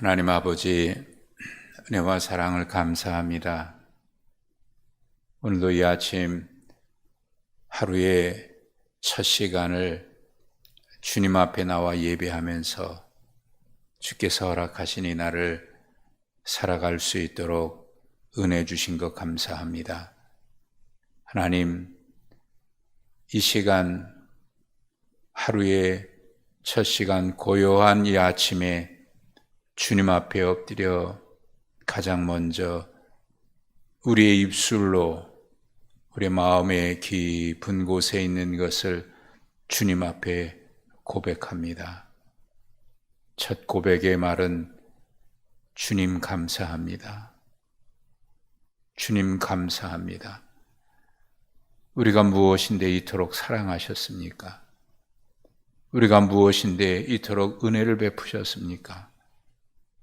하나님 아버지, 은혜와 사랑을 감사합니다. 오늘도 이 아침 하루의 첫 시간을 주님 앞에 나와 예배하면서 주께서 허락하신 이 날을 살아갈 수 있도록 은혜 주신 것 감사합니다. 하나님, 이 시간, 하루의 첫 시간 고요한 이 아침에 주님 앞에 엎드려 가장 먼저 우리의 입술로 우리의 마음의 깊은 곳에 있는 것을 주님 앞에 고백합니다. 첫 고백의 말은 주님 감사합니다. 주님 감사합니다. 우리가 무엇인데 이토록 사랑하셨습니까? 우리가 무엇인데 이토록 은혜를 베푸셨습니까?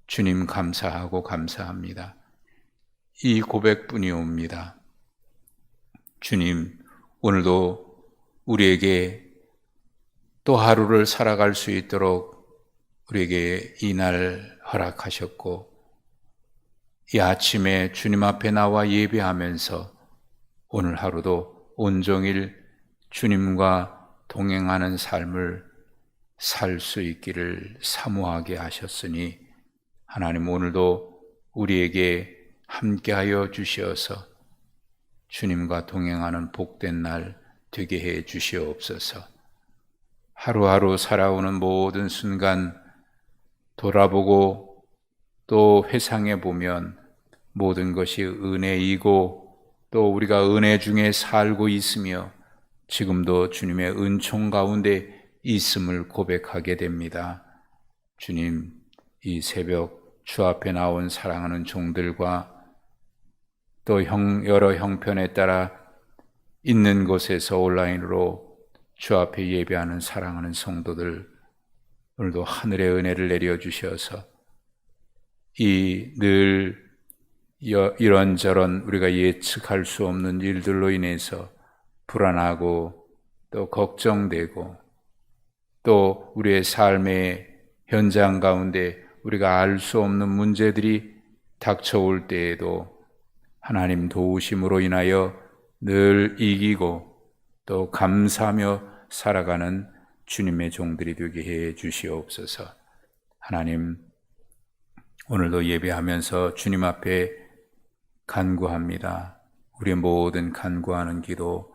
주님 감사하고 감사합니다. 이 고백뿐이 옵니다. 주님, 오늘도 우리에게 또 하루를 살아갈 수 있도록 우리에게 이 날 허락하셨고, 이 아침에 주님 앞에 나와 예배하면서 오늘 하루도 온종일 주님과 동행하는 삶을 살 수 있기를 사모하게 하셨으니 하나님, 오늘도 우리에게 함께하여 주시어서 주님과 동행하는 복된 날 되게 해 주시옵소서. 하루하루 살아오는 모든 순간 돌아보고 또 회상해 보면 모든 것이 은혜이고 또 우리가 은혜 중에 살고 있으며 지금도 주님의 은총 가운데 있음을 고백하게 됩니다. 주님, 이 새벽 주 앞에 나온 사랑하는 종들과 또 여러 형편에 따라 있는 곳에서 온라인으로 주 앞에 예배하는 사랑하는 성도들, 오늘도 하늘의 은혜를 내려주셔서 이 늘 이런저런 우리가 예측할 수 없는 일들로 인해서 불안하고 또 걱정되고 또 우리의 삶의 현장 가운데 우리가 알 수 없는 문제들이 닥쳐올 때에도 하나님 도우심으로 인하여 늘 이기고 또 감사하며 살아가는 주님의 종들이 되게 해 주시옵소서. 하나님, 오늘도 예배하면서 주님 앞에 간구합니다. 우리의 모든 간구하는 기도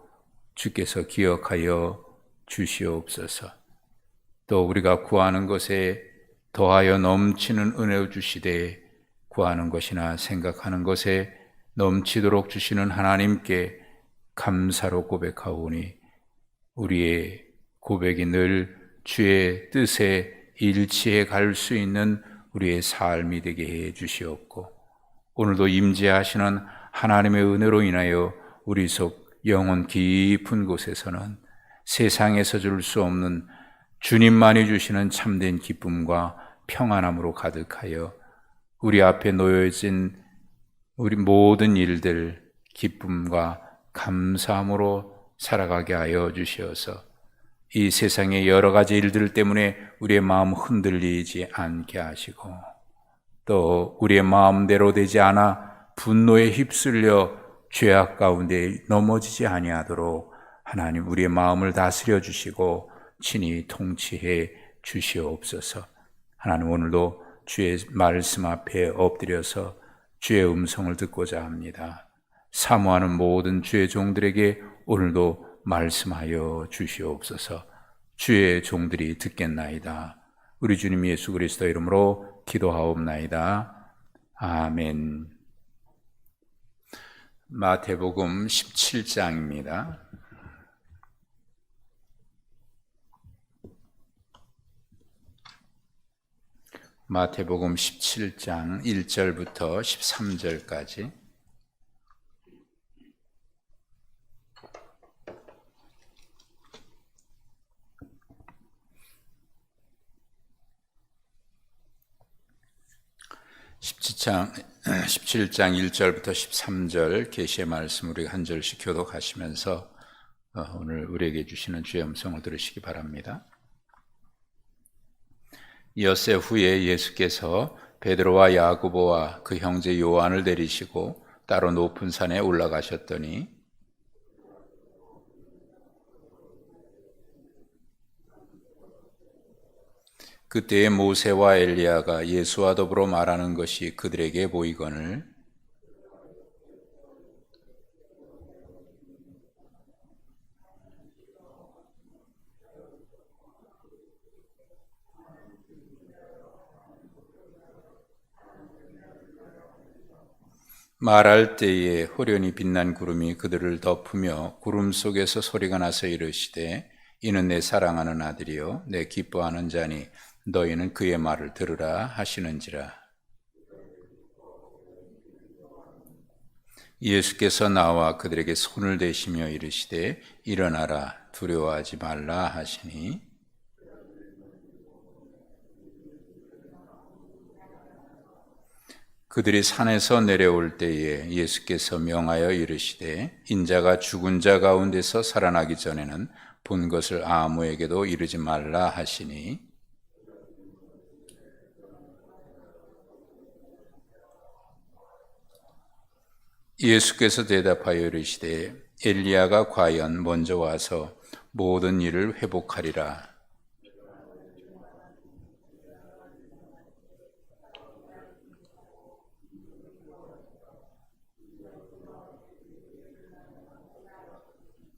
주께서 기억하여 주시옵소서. 또 우리가 구하는 것에 더하여 넘치는 은혜 주시되 구하는 것이나 생각하는 것에 넘치도록 주시는 하나님께 감사로 고백하오니 우리의 고백이 늘 주의 뜻에 일치해 갈 수 있는 우리의 삶이 되게 해 주시옵고 오늘도 임재하시는 하나님의 은혜로 인하여 우리 속 영혼 깊은 곳에서는 세상에서 줄 수 없는 주님만이 주시는 참된 기쁨과 평안함으로 가득하여 우리 앞에 놓여진 우리 모든 일들 기쁨과 감사함으로 살아가게 하여 주시어서 이 세상의 여러 가지 일들 때문에 우리의 마음 흔들리지 않게 하시고 또 우리의 마음대로 되지 않아 분노에 휩쓸려 죄악 가운데 넘어지지 아니하도록 하나님 우리의 마음을 다스려 주시고 친히 통치해 주시옵소서. 하나님, 오늘도 주의 말씀 앞에 엎드려서 주의 음성을 듣고자 합니다. 사모하는 모든 주의 종들에게 오늘도 말씀하여 주시옵소서. 주의 종들이 듣겠나이다. 우리 주님 예수 그리스도 이름으로 기도하옵나이다. 아멘. 마태복음 17장입니다. 마태복음 17장 1절부터 13절까지 (17장 1절부터 13절) 계시의 말씀 우리가 한 절씩 교독하시면서 오늘 우리에게 주시는 주의 음성을 들으시기 바랍니다. 엿새 후에 예수께서 베드로와 야고보와 그 형제 요한을 데리시고 따로 높은 산에 올라가셨더니 그때에 모세와 엘리야가 예수와 더불어 말하는 것이 그들에게 보이거늘 말할 때에 호련히 빛난 구름이 그들을 덮으며 구름 속에서 소리가 나서 이르시되 이는 내 사랑하는 아들이요 내 기뻐하는 자니 너희는 그의 말을 들으라 하시는지라. 예수께서 나와 그들에게 손을 대시며 이르시되 일어나라 두려워하지 말라 하시니 그들이 산에서 내려올 때에 예수께서 명하여 이르시되 인자가 죽은 자 가운데서 살아나기 전에는 본 것을 아무에게도 이르지 말라 하시니 예수께서 대답하여 이르시되 엘리야가 과연 먼저 와서 모든 일을 회복하리라.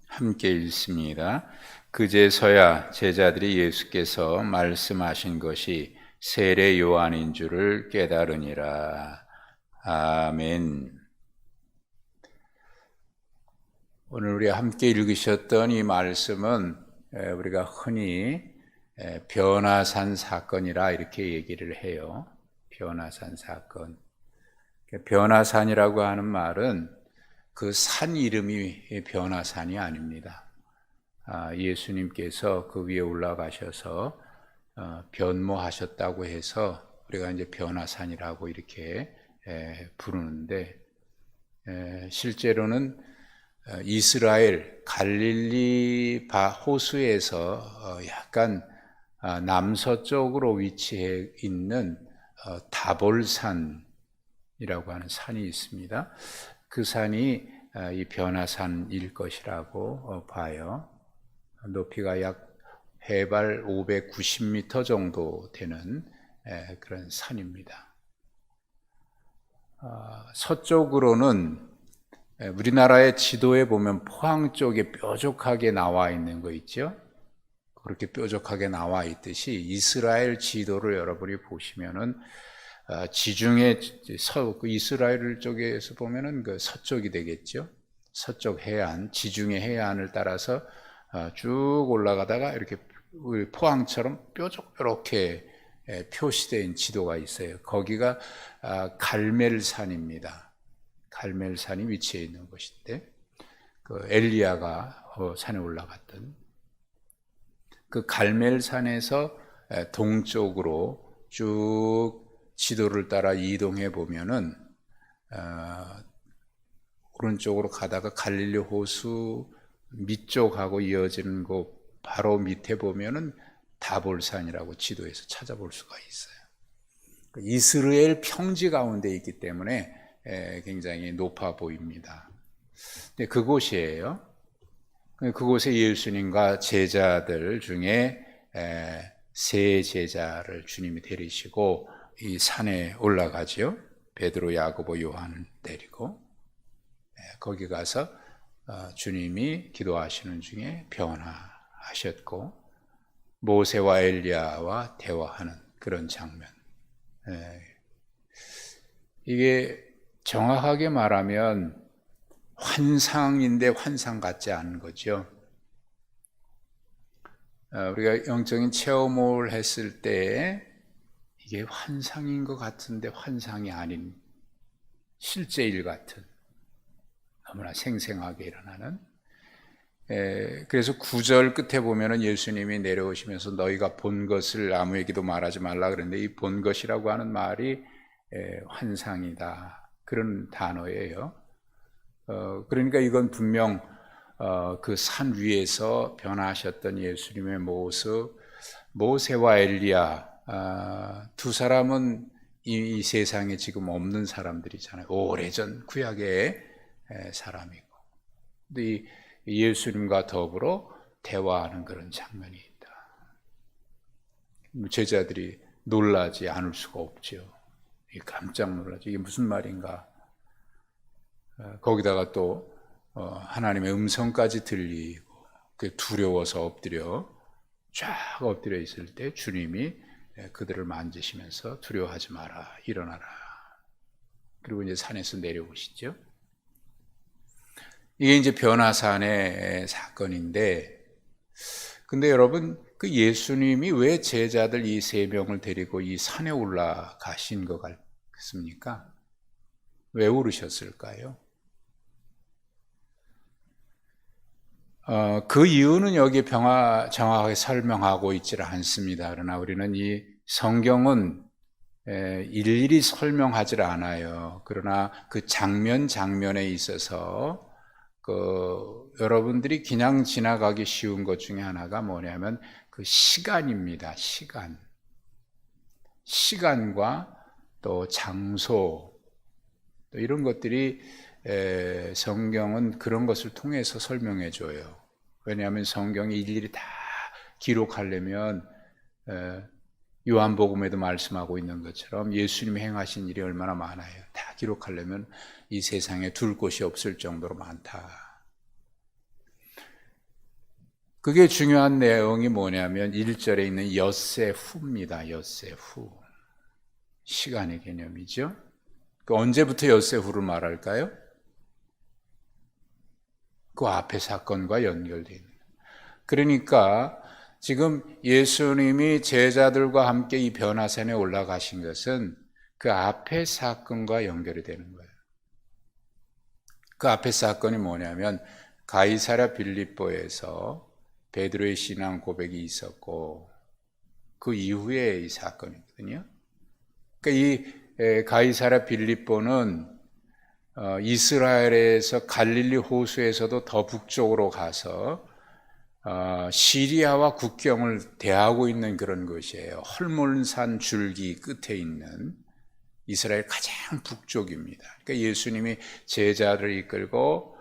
함께 읽습니다. 그제서야 제자들이 예수께서 말씀하신 것이 세례 요한인 줄을 깨달으니라. 아멘. 오늘 우리 함께 읽으셨던 이 말씀은 우리가 흔히 변화산 사건이라 이렇게 얘기를 해요. 변화산 사건. 변화산이라고 하는 말은 그 산 이름이 변화산이 아닙니다. 예수님께서 그 위에 올라가셔서 변모하셨다고 해서 우리가 이제 변화산이라고 이렇게 부르는데 실제로는 이스라엘 갈릴리 호수에서 약간 남서쪽으로 위치해 있는 다볼산이라고 하는 산이 있습니다. 그 산이 이 변화산일 것이라고 봐요. 높이가 약 해발 590m 정도 되는 그런 산입니다. 서쪽으로는 우리나라의 지도에 보면 포항 쪽에 뾰족하게 나와 있는 거 있죠? 그렇게 뾰족하게 나와 있듯이 이스라엘 지도를 여러분이 보시면은 지중해 이스라엘 쪽에서 보면은 그 서쪽이 되겠죠. 서쪽 해안, 지중해 해안을 따라서 쭉 올라가다가 이렇게 우리 포항처럼 뾰족뾰족해 표시된 지도가 있어요. 거기가 갈멜산입니다. 갈멜산이 위치해 있는 곳인데 그 엘리야가 산에 올라갔던 그 갈멜산에서 동쪽으로 쭉 지도를 따라 이동해 보면은 오른쪽으로 가다가 갈릴리 호수 밑쪽하고 이어지는 곳 바로 밑에 보면은 다볼산이라고 지도에서 찾아볼 수가 있어요. 이스라엘 평지 가운데 있기 때문에 굉장히 높아 보입니다. 근데 그곳이에요. 그곳에 예수님과 제자들 중에 세 제자를 주님이 데리시고 이 산에 올라가지요. 베드로, 야고보, 요한을 데리고 거기 가서 주님이 기도하시는 중에 변화하셨고 모세와 엘리야와 대화하는 그런 장면. 이게 정확하게 말하면 환상인데 환상 같지 않은 거죠. 우리가 영적인 체험을 했을 때 이게 환상인 것 같은데 환상이 아닌 실제일 같은 너무나 생생하게 일어나는 그래서 9절 끝에 보면은 예수님이 내려오시면서 너희가 본 것을 아무에게도 말하지 말라 그랬는데 이 본 것이라고 하는 말이 환상이다 그런 단어예요. 그러니까 이건 분명 그 산 위에서 변화하셨던 예수님의 모습, 모세와 엘리야 두 사람은 이 세상에 지금 없는 사람들이잖아요. 오래전 구약의 사람이고. 근데 이 예수님과 더불어 대화하는 그런 장면이 있다. 제자들이 놀라지 않을 수가 없죠. 깜짝 놀라죠. 이게 무슨 말인가. 거기다가 또 하나님의 음성까지 들리고 두려워서 쫙 엎드려 있을 때 주님이 그들을 만지시면서 두려워하지 마라, 일어나라. 그리고 이제 산에서 내려오시죠. 이게 이제 변화산의 사건인데, 근데 여러분, 그 예수님이 왜 제자들 이 3명을 데리고 이 산에 올라가신 것 같습니까? 왜 오르셨을까요? 그 이유는 여기에 정확하게 설명하고 있지는 않습니다. 그러나 우리는 이 성경은 일일이 설명하지 않아요. 그러나 그 장면에 있어서 여러분들이 그냥 지나가기 쉬운 것 중에 하나가 뭐냐면 그 시간입니다. 시간과 또 장소, 또 이런 것들이 성경은 그런 것을 통해서 설명해 줘요. 왜냐하면 성경이 일일이 다 기록하려면 요한복음에도 말씀하고 있는 것처럼 예수님이 행하신 일이 얼마나 많아요. 다 기록하려면 이 세상에 둘 곳이 없을 정도로 많다. 그게 중요한 내용이 뭐냐면 1절에 있는 엿새 후입니다. 엿새 후. 시간의 개념이죠. 언제부터 엿새 후를 말할까요? 그 앞의 사건과 연결되어 있는. 그러니까 지금 예수님이 제자들과 함께 이 변화산에 올라가신 것은 그 앞의 사건과 연결이 되는 거예요. 그 앞의 사건이 뭐냐면 가이사랴 빌립보에서 베드로의 신앙 고백이 있었고 그 이후에 이 사건이거든요. 그러니까 이 가이사랴 빌립보는 이스라엘에서 갈릴리 호수에서도 더 북쪽으로 가서 시리아와 국경을 대하고 있는 그런 것이에요. 헐몬산 줄기 끝에 있는 이스라엘 가장 북쪽입니다. 그러니까 예수님이 제자를 이끌고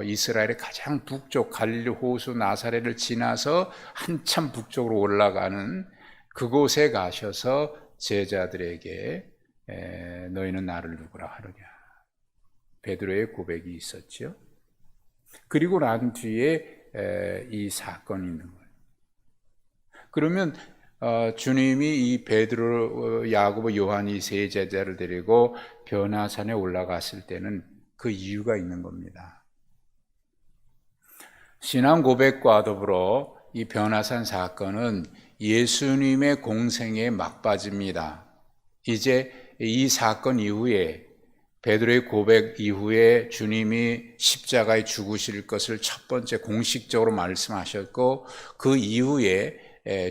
이스라엘의 가장 북쪽 갈릴리 호수 나사렛을 지나서 한참 북쪽으로 올라가는 그곳에 가셔서 제자들에게 너희는 나를 누구라 하느냐. 베드로의 고백이 있었죠. 그리고 난 뒤에 이 사건이 있는 거예요. 그러면 주님이 이 베드로, 야고보, 요한이 3제자를 데리고 변화산에 올라갔을 때는 그 이유가 있는 겁니다. 신앙 고백과 더불어 이 변화산 사건은 예수님의 공생의 막바지입니다. 이제 이 사건 이후에 베드로의 고백 이후에 주님이 십자가에 죽으실 것을 첫 번째 공식적으로 말씀하셨고 그 이후에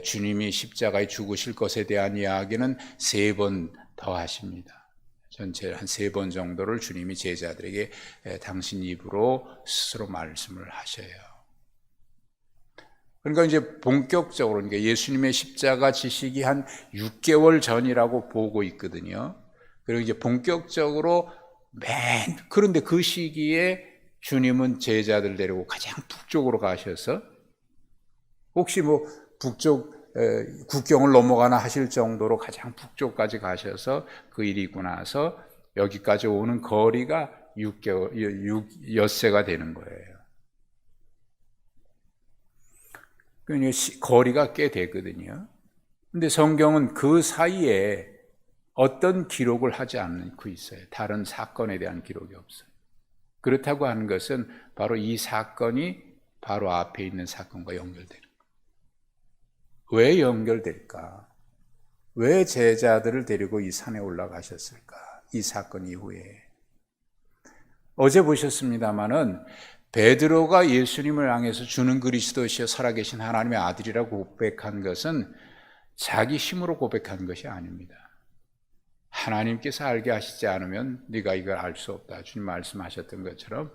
주님이 십자가에 죽으실 것에 대한 이야기는 3번 더 하십니다. 전체 한 3번 정도를 주님이 제자들에게 당신 입으로 스스로 말씀을 하셔요. 그러니까 이제 본격적으로 그러니까 예수님의 십자가 지식이 한 6개월 전이라고 보고 있거든요. 그리고 이제 본격적으로 그런데 그 시기에 주님은 제자들 데리고 가장 북쪽으로 가셔서 혹시 뭐 북쪽 국경을 넘어가나 하실 정도로 가장 북쪽까지 가셔서 그 일이 있고 나서 여기까지 오는 거리가 6엿새가 되는 거예요. 그러니까 거리가 꽤 되거든요. 근데 성경은 그 사이에 어떤 기록을 하지 않고 있어요. 다른 사건에 대한 기록이 없어요. 그렇다고 하는 것은 바로 이 사건이 바로 앞에 있는 사건과 연결되는 거예요. 왜 연결될까? 왜 제자들을 데리고 이 산에 올라가셨을까? 이 사건 이후에. 어제 보셨습니다마는 베드로가 예수님을 향해서 주는 그리스도시여 살아계신 하나님의 아들이라고 고백한 것은 자기 힘으로 고백한 것이 아닙니다. 하나님께서 알게 하시지 않으면 네가 이걸 알 수 없다. 주님 말씀하셨던 것처럼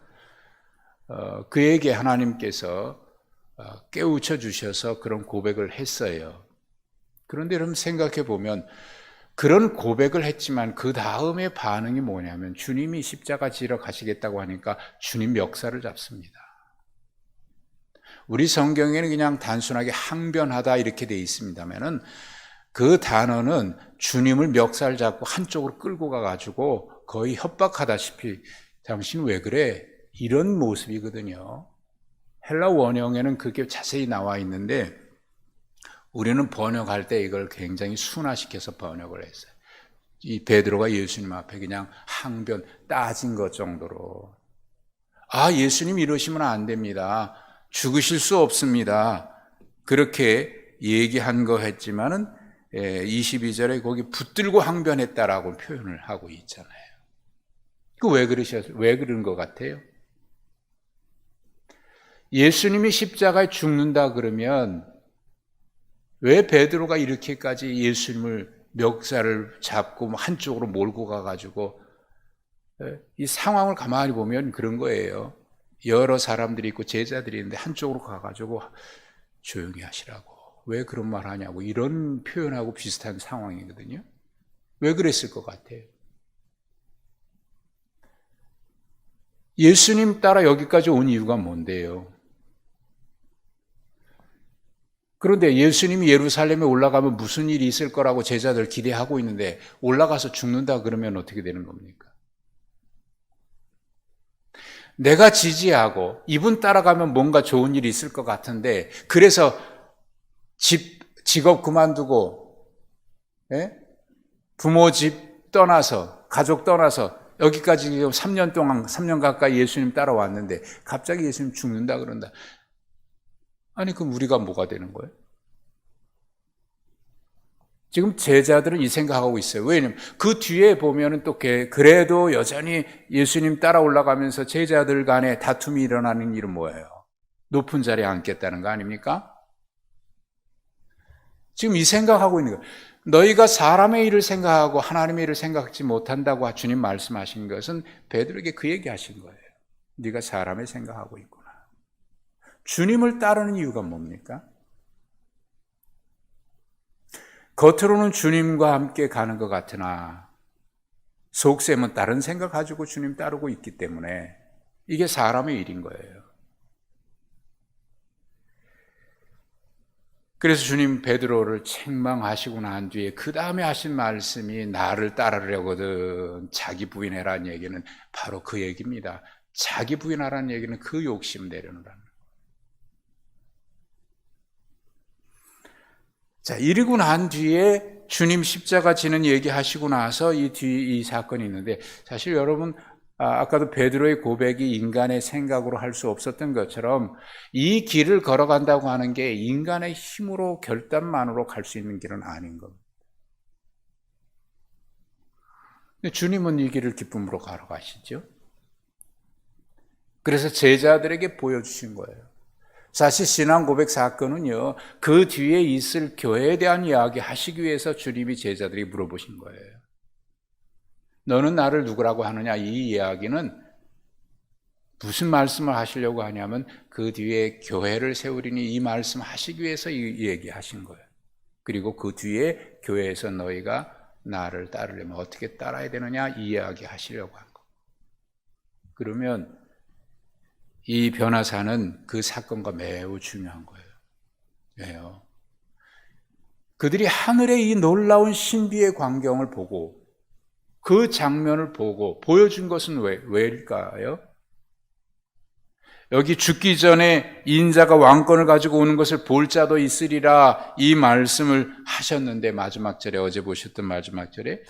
그에게 하나님께서 깨우쳐 주셔서 그런 고백을 했어요. 그런데 여러분 생각해 보면 그런 고백을 했지만 그 다음에 반응이 뭐냐면 주님이 십자가 지러 가시겠다고 하니까 주님 멱살을 잡습니다. 우리 성경에는 그냥 단순하게 항변하다 이렇게 돼 있습니다만은 그 단어는 주님을 멱살 잡고 한쪽으로 끌고 가가지고 거의 협박하다시피 당신 왜 그래? 이런 모습이거든요. 헬라 원형에는 그게 자세히 나와 있는데 우리는 번역할 때 이걸 굉장히 순화시켜서 번역을 했어요. 이 베드로가 예수님 앞에 그냥 항변 따진 것 정도로 예수님 이러시면 안 됩니다. 죽으실 수 없습니다. 그렇게 얘기한 거 했지만은 22절에 거기 붙들고 항변했다라고 표현을 하고 있잖아요. 그 왜 그런 것 같아요? 예수님이 십자가에 죽는다 그러면 왜 베드로가 이렇게까지 예수님을 멱살을 잡고 한쪽으로 몰고 가가지고 이 상황을 가만히 보면 그런 거예요. 여러 사람들이 있고 제자들이 있는데 한쪽으로 가가지고 조용히 하시라고 왜 그런 말 하냐고 이런 표현하고 비슷한 상황이거든요. 왜 그랬을 것 같아요? 예수님 따라 여기까지 온 이유가 뭔데요? 그런데 예수님이 예루살렘에 올라가면 무슨 일이 있을 거라고 제자들 기대하고 있는데 올라가서 죽는다 그러면 어떻게 되는 겁니까? 내가 지지하고 이분 따라가면 뭔가 좋은 일이 있을 것 같은데 그래서 직업 그만두고 부모 집 떠나서 가족 떠나서 여기까지 3년 가까이 예수님 따라왔는데 갑자기 예수님 죽는다 그런다. 아니 그럼 우리가 뭐가 되는 거예요? 지금 제자들은 이 생각하고 있어요. 왜냐면 그 뒤에 보면은 또 그래도 여전히 예수님 따라 올라가면서 제자들 간에 다툼이 일어나는 일은 뭐예요? 높은 자리에 앉겠다는 거 아닙니까? 지금 이 생각하고 있는 거예요. 너희가 사람의 일을 생각하고 하나님의 일을 생각하지 못한다고 주님 말씀하신 것은 베드로에게 그 얘기 하신 거예요. 네가 사람의 생각하고 있구나. 주님을 따르는 이유가 뭡니까? 겉으로는 주님과 함께 가는 것 같으나 속셈은 다른 생각 가지고 주님 따르고 있기 때문에 이게 사람의 일인 거예요. 그래서 주님 베드로를 책망하시고 난 뒤에 그 다음에 하신 말씀이 나를 따르려거든 자기 부인해라는 얘기는 바로 그 얘기입니다. 자기 부인하라는 얘기는 그 욕심 내려놓으라는. 자, 이러고 난 뒤에 주님 십자가 지는 얘기하시고 나서 이 사건이 있는데 사실 여러분 아까도 베드로의 고백이 인간의 생각으로 할 수 없었던 것처럼 이 길을 걸어간다고 하는 게 인간의 힘으로 결단만으로 갈 수 있는 길은 아닌 겁니다. 근데 주님은 이 길을 기쁨으로 걸어가시죠. 그래서 제자들에게 보여주신 거예요. 사실 신앙 고백 사건은요, 그 뒤에 있을 교회에 대한 이야기 하시기 위해서 주님이 제자들이 물어보신 거예요. 너는 나를 누구라고 하느냐? 이 이야기는 무슨 말씀을 하시려고 하냐면 그 뒤에 교회를 세우리니 이 말씀 하시기 위해서 이 얘기하신 거예요. 그리고 그 뒤에 교회에서 너희가 나를 따르려면 어떻게 따라야 되느냐? 이 이야기 하시려고 한 거. 그러면 이 변호사는 그 사건과 매우 중요한 거예요. 왜요? 그들이 하늘의 이 놀라운 신비의 광경을 보고 그 장면을 보고 보여준 것은 왜일까요? 여기 죽기 전에 인자가 왕권을 가지고 오는 것을 볼 자도 있으리라 이 말씀을 하셨는데 마지막 절에 어제 보셨던 마지막 절에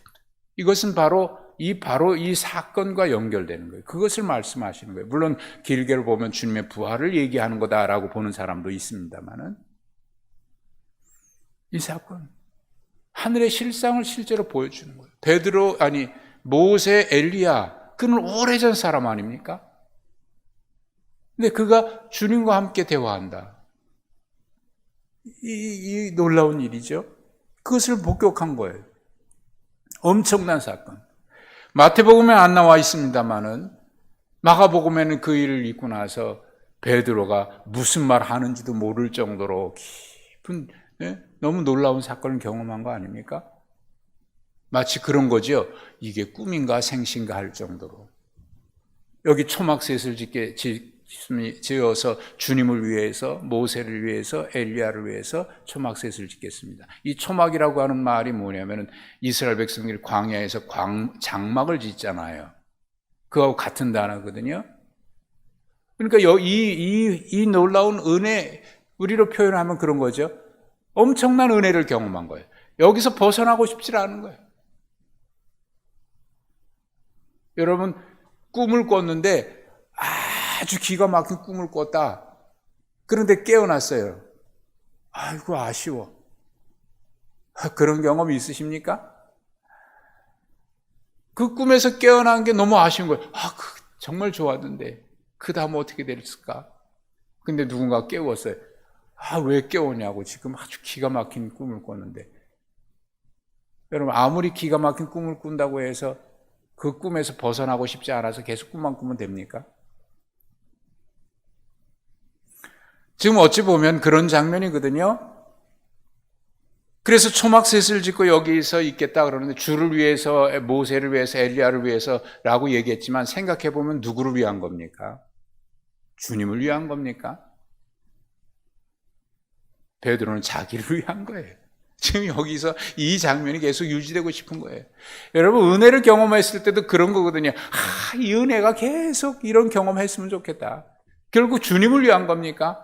이것은 바로 이 사건과 연결되는 거예요. 그것을 말씀하시는 거예요. 물론 길게를 보면 주님의 부활을 얘기하는 거다라고 보는 사람도 있습니다만은 이 사건 하늘의 실상을 실제로 보여주는 거예요. 모세, 엘리야 그는 오래전 사람 아닙니까? 근데 그가 주님과 함께 대화한다. 이 놀라운 일이죠. 그것을 목격한 거예요. 엄청난 사건. 마태복음에 안 나와 있습니다만은 마가복음에는 그 일을 읽고 나서 베드로가 무슨 말 하는지도 모를 정도로 깊은 너무 놀라운 사건을 경험한 거 아닙니까? 마치 그런 거죠. 이게 꿈인가 생신가 할 정도로. 여기 초막셋을 지어서 주님을 위해서, 모세를 위해서, 엘리야를 위해서 초막셋을 짓겠습니다. 이 초막이라고 하는 말이 뭐냐면은 이스라엘 백성들이 광야에서 장막을 짓잖아요. 그거하고 같은 단어거든요. 그러니까 이 놀라운 은혜, 우리로 표현하면 그런 거죠. 엄청난 은혜를 경험한 거예요. 여기서 벗어나고 싶지 않은 거예요. 여러분, 꿈을 꿨는데 아주 기가 막힌 꿈을 꿨다. 그런데 깨어났어요. 아이고, 아쉬워. 그런 경험 있으십니까? 그 꿈에서 깨어난 게 너무 아쉬운 거예요. 정말 좋았는데 그 다음 어떻게 됐을까? 근데 누군가 깨웠어요. 왜 깨웠냐고. 지금 아주 기가 막힌 꿈을 꿨는데. 여러분, 아무리 기가 막힌 꿈을 꾼다고 해서 그 꿈에서 벗어나고 싶지 않아서 계속 꿈만 꾸면 됩니까? 지금 어찌 보면 그런 장면이거든요. 그래서 초막셋을 짓고 여기서 있겠다 그러는데 주를 위해서, 모세를 위해서, 엘리야를 위해서라고 얘기했지만 생각해 보면 누구를 위한 겁니까? 주님을 위한 겁니까? 베드로는 자기를 위한 거예요. 지금 여기서 이 장면이 계속 유지되고 싶은 거예요. 여러분, 은혜를 경험했을 때도 그런 거거든요. 이 은혜가 계속 이런 경험했으면 좋겠다. 결국 주님을 위한 겁니까?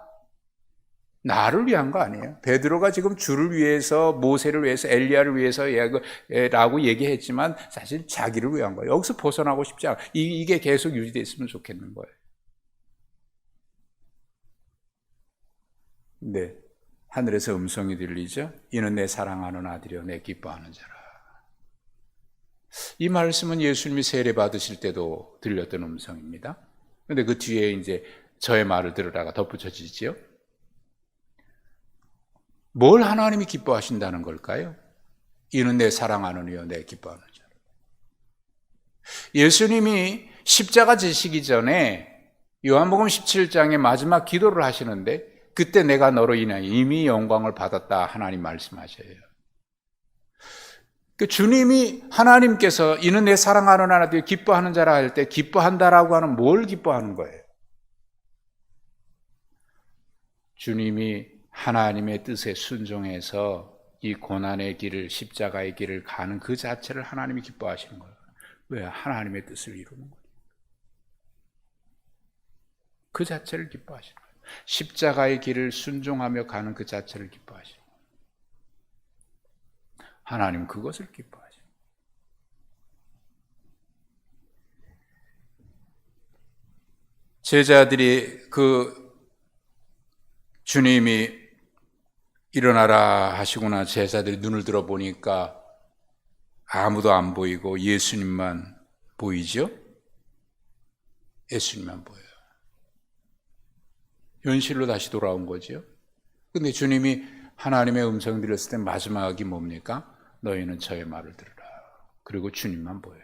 나를 위한 거 아니에요. 베드로가 지금 주를 위해서, 모세를 위해서, 엘리야를 위해서라고 얘기했지만 사실 자기를 위한 거예요. 여기서 벗어나고 싶지 않아. 이게 계속 유지됐으면 좋겠는 거예요. 네. 하늘에서 음성이 들리죠? 이는 내 사랑하는 아들이요 내 기뻐하는 자라. 이 말씀은 예수님이 세례 받으실 때도 들렸던 음성입니다. 그런데 그 뒤에 이제 저의 말을 들으라가 덧붙여지지요. 뭘 하나님이 기뻐하신다는 걸까요? 이는 내 사랑하는 이요 내 기뻐하는 자라. 예수님이 십자가 지시기 전에 요한복음 17장의 마지막 기도를 하시는데 그때 내가 너로 인하여 이미 영광을 받았다 하나님 말씀하셔요. 그 주님이 하나님께서 이는 내 사랑하는 아들 기뻐하는 자라 할 때 기뻐한다라고 하는 뭘 기뻐하는 거예요? 주님이 하나님의 뜻에 순종해서 이 고난의 길을 십자가의 길을 가는 그 자체를 하나님이 기뻐하시는 거예요. 왜? 하나님의 뜻을 이루는 거예요. 그 자체를 기뻐하시는 거예요. 십자가의 길을 순종하며 가는 그 자체를 기뻐하시는 거예요. 하나님 그것을 기뻐하시는 거예요. 제자들이 주님이 일어나라 하시구나 제자들이 눈을 들어 보니까 아무도 안 보이고 예수님만 보이죠? 예수님만 보여요. 현실로 다시 돌아온 거죠. 근데 주님이 하나님의 음성 들었을 때 마지막이 뭡니까? 너희는 저의 말을 들으라. 그리고 주님만 보여요.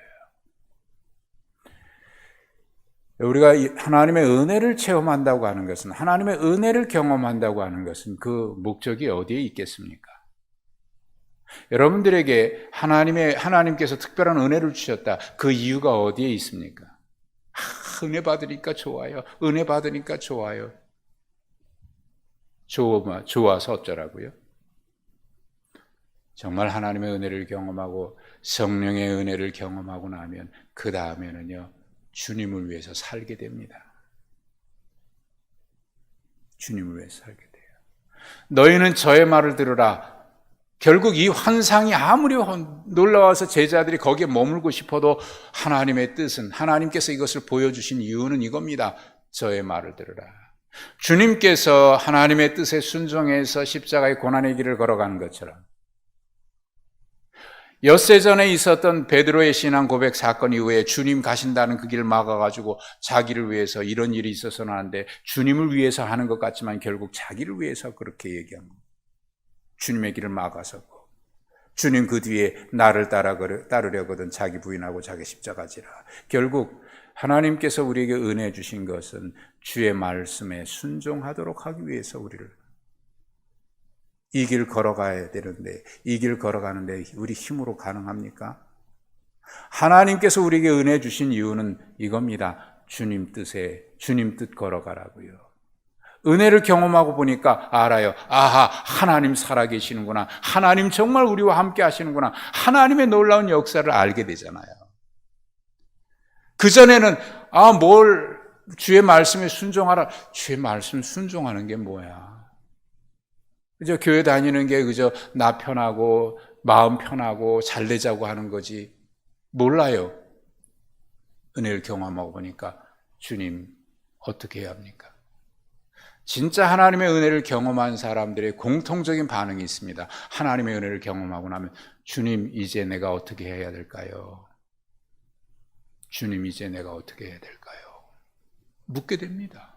우리가 하나님의 은혜를 체험한다고 하는 것은, 하나님의 은혜를 경험한다고 하는 것은 그 목적이 어디에 있겠습니까? 여러분들에게 하나님께서 특별한 은혜를 주셨다. 그 이유가 어디에 있습니까? 은혜 받으니까 좋아요. 은혜 받으니까 좋아요. 좋아서 어쩌라고요? 정말 하나님의 은혜를 경험하고 성령의 은혜를 경험하고 나면 그 다음에는요. 주님을 위해서 살게 됩니다. 주님을 위해서 살게 돼요. 너희는 저의 말을 들으라. 결국 이 환상이 아무리 놀라워서 제자들이 거기에 머물고 싶어도 하나님의 뜻은, 하나님께서 이것을 보여주신 이유는 이겁니다. 저의 말을 들으라. 주님께서 하나님의 뜻에 순종해서 십자가의 고난의 길을 걸어가는 것처럼 엿새 전에 있었던 베드로의 신앙 고백 사건 이후에 주님 가신다는 그 길을 막아가지고 자기를 위해서 이런 일이 있어서는 안 돼. 주님을 위해서 하는 것 같지만 결국 자기를 위해서 그렇게 얘기한 거예요. 주님의 길을 막아서고 주님 그 뒤에 나를 따르려거든 자기 부인하고 자기 십자가지라. 결국 하나님께서 우리에게 은혜 주신 것은 주의 말씀에 순종하도록 하기 위해서 우리를 이 길 걸어가야 되는데 이 길 걸어가는데 우리 힘으로 가능합니까? 하나님께서 우리에게 은혜 주신 이유는 이겁니다. 주님 뜻 걸어가라고요. 은혜를 경험하고 보니까 알아요. 아하, 하나님 살아계시는구나. 하나님 정말 우리와 함께 하시는구나. 하나님의 놀라운 역사를 알게 되잖아요. 그전에는 주의 말씀에 순종하라. 주의 말씀 순종하는 게 뭐야? 그저 교회 다니는 게 그저 나 편하고 마음 편하고 잘 되자고 하는 거지. 몰라요. 은혜를 경험하고 보니까 주님 어떻게 해야 합니까? 진짜 하나님의 은혜를 경험한 사람들의 공통적인 반응이 있습니다. 하나님의 은혜를 경험하고 나면 주님 이제 내가 어떻게 해야 될까요? 주님 이제 내가 어떻게 해야 될까요? 묻게 됩니다.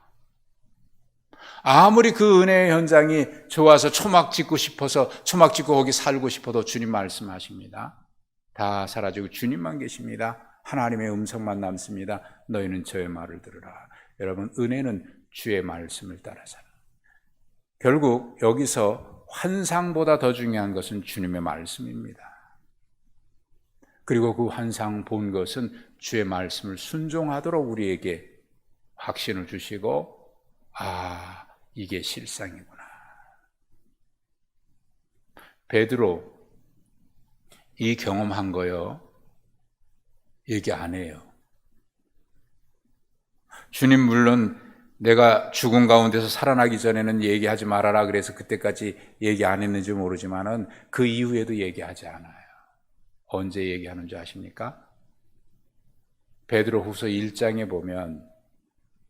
아무리 그 은혜의 현장이 좋아서 초막 짓고 싶어서 초막 짓고 거기 살고 싶어도 주님 말씀하십니다. 다 사라지고 주님만 계십니다. 하나님의 음성만 남습니다. 너희는 저의 말을 들으라. 여러분, 은혜는 주의 말씀을 따라 살아. 결국 여기서 환상보다 더 중요한 것은 주님의 말씀입니다. 그리고 그 환상 본 것은 주의 말씀을 순종하도록 우리에게 확신을 주시고, 이게 실상이구나. 베드로 이 경험한 거요, 얘기 안 해요. 주님 물론 내가 죽은 가운데서 살아나기 전에는 얘기하지 말아라 그래서 그때까지 얘기 안 했는지 모르지만은 그 이후에도 얘기하지 않아요. 언제 얘기하는 줄 아십니까? 베드로후서 1장에 보면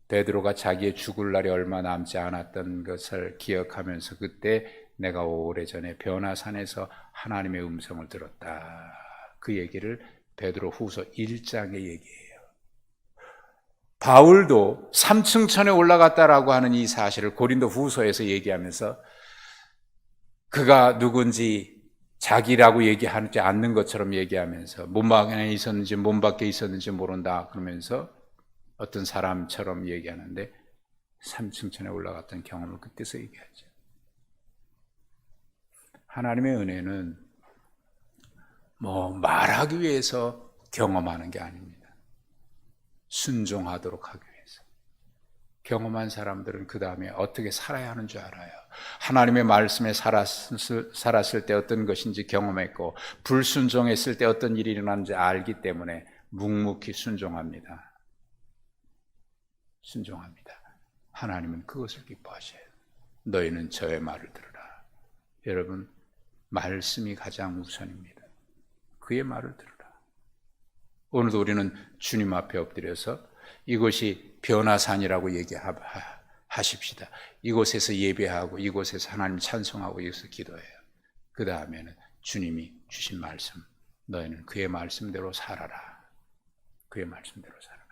베드로가 자기의 죽을 날이 얼마 남지 않았던 것을 기억하면서 그때 내가 오래전에 변화산에서 하나님의 음성을 들었다. 그 얘기를 베드로후서 1장에 얘기해요. 바울도 3층 천에 올라갔다라고 하는 이 사실을 고린도후서에서 얘기하면서 그가 누군지 자기라고 얘기하지 않는 것처럼 얘기하면서 몸 안에 있었는지 몸 밖에 있었는지 모른다 그러면서 어떤 사람처럼 얘기하는데 3층 천에 올라갔던 경험을 그때서 얘기하죠. 하나님의 은혜는 말하기 위해서 경험하는 게 아닙니다. 순종하도록 하기 위해서. 경험한 사람들은 그 다음에 어떻게 살아야 하는 줄 알아요. 하나님의 말씀에 살았을 때 어떤 것인지 경험했고 불순종했을 때 어떤 일이 일어나는지 알기 때문에 묵묵히 순종합니다. 순종합니다. 하나님은 그것을 기뻐하셔요. 너희는 저의 말을 들으라. 여러분, 말씀이 가장 우선입니다. 그의 말을 들으라. 오늘도 우리는 주님 앞에 엎드려서 이곳이 변화산이라고 얘기하십시다. 이곳에서 예배하고 이곳에서 하나님 찬송하고 이곳에서 기도해요. 그 다음에는 주님이 주신 말씀, 너희는 그의 말씀대로 살아라. 그의 말씀대로 살아라.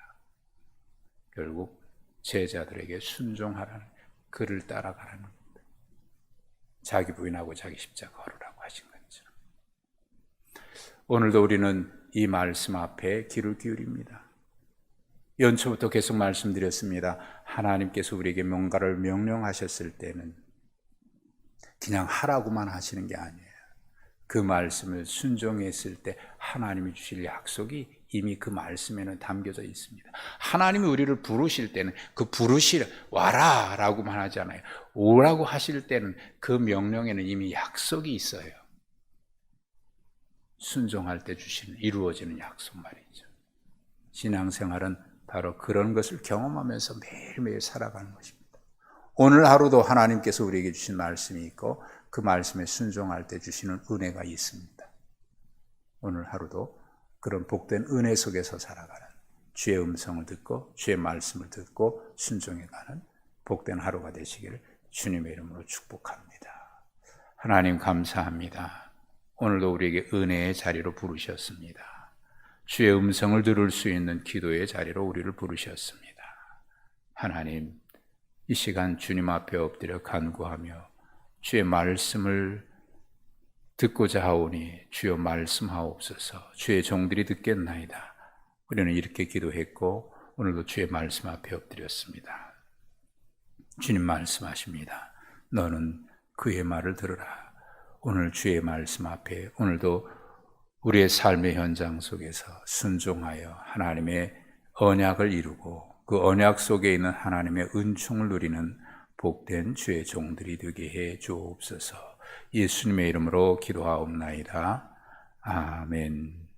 결국 제자들에게 순종하라는, 그를 따라가라는 겁니다. 자기 부인하고 자기 십자가 걸으라고 하신 것처럼. 오늘도 우리는 이 말씀 앞에 귀를 기울입니다. 연초부터 계속 말씀드렸습니다. 하나님께서 우리에게 뭔가를 명령하셨을 때는 그냥 하라고만 하시는 게 아니에요. 그 말씀을 순종했을 때 하나님이 주실 약속이 이미 그 말씀에는 담겨져 있습니다. 하나님이 우리를 부르실 때는 그 와라 라고만 하지 않아요. 오라고 하실 때는 그 명령에는 이미 약속이 있어요. 순종할 때 주시는, 이루어지는 약속 말이죠. 신앙생활은 바로 그런 것을 경험하면서 매일매일 살아가는 것입니다. 오늘 하루도 하나님께서 우리에게 주신 말씀이 있고 그 말씀에 순종할 때 주시는 은혜가 있습니다. 오늘 하루도 그런 복된 은혜 속에서 살아가는, 주의 음성을 듣고 주의 말씀을 듣고 순종해가는 복된 하루가 되시기를 주님의 이름으로 축복합니다. 하나님 감사합니다. 오늘도 우리에게 은혜의 자리로 부르셨습니다. 주의 음성을 들을 수 있는 기도의 자리로 우리를 부르셨습니다. 하나님, 이 시간 주님 앞에 엎드려 간구하며 주의 말씀을 듣고자 하오니 주여 말씀하옵소서. 주의 종들이 듣겠나이다. 우리는 이렇게 기도했고 오늘도 주의 말씀 앞에 엎드렸습니다. 주님 말씀하십니다. 너는 그의 말을 들으라. 오늘 주의 말씀 앞에 오늘도 우리의 삶의 현장 속에서 순종하여 하나님의 언약을 이루고 그 언약 속에 있는 하나님의 은총을 누리는 복된 주의 종들이 되게 해 주옵소서. 예수님의 이름으로 기도하옵나이다. 아멘.